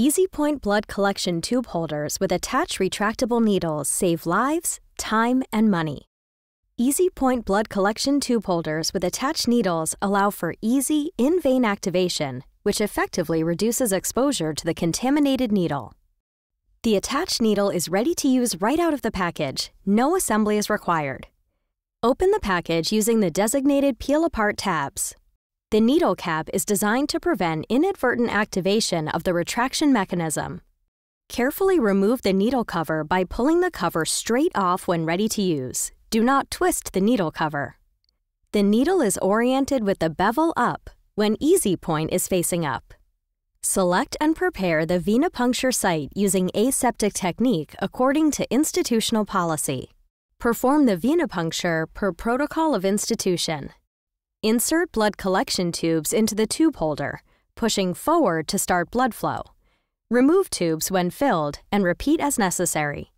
EasyPoint blood collection tube holders with attached retractable needles save lives, time, and money. EasyPoint blood collection tube holders with attached needles allow for easy, in-vein activation, which effectively reduces exposure to the contaminated needle. The attached needle is ready to use right out of the package. No assembly is required. Open the package using the designated peel-apart tabs. The needle cap is designed to prevent inadvertent activation of the retraction mechanism. Carefully remove the needle cover by pulling the cover straight off when ready to use. Do not twist the needle cover. The needle is oriented with the bevel up when EasyPoint is facing up. Select and prepare the venipuncture site using aseptic technique according to institutional policy. Perform the venipuncture per protocol of institution. Insert blood collection tubes into the tube holder, pushing forward to start blood flow. Remove tubes when filled and repeat as necessary.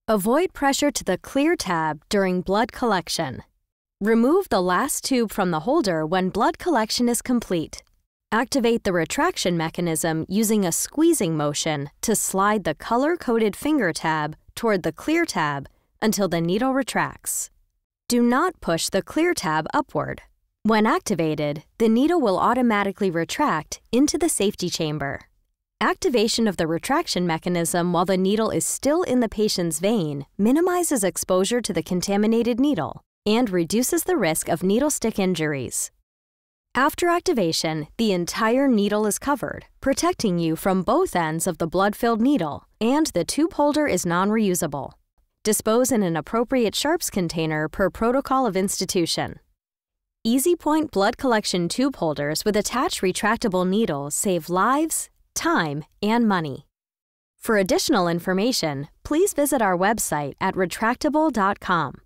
Avoid pressure to the clear tab during blood collection. Remove the last tube from the holder when blood collection is complete. Activate the retraction mechanism using a squeezing motion to slide the color-coded finger tab toward the clear tab until the needle retracts. Do not push the clear tab upward. When activated, the needle will automatically retract into the safety chamber. Activation of the retraction mechanism while the needle is still in the patient's vein minimizes exposure to the contaminated needle and reduces the risk of needle stick injuries. After activation, the entire needle is covered, protecting you from both ends of the blood-filled needle, and the tube holder is non-reusable. Dispose in an appropriate sharps container per protocol of institution. EasyPoint blood collection tube holders with attached retractable needles save lives, time, and money. For additional information, please visit our website at retractable.com.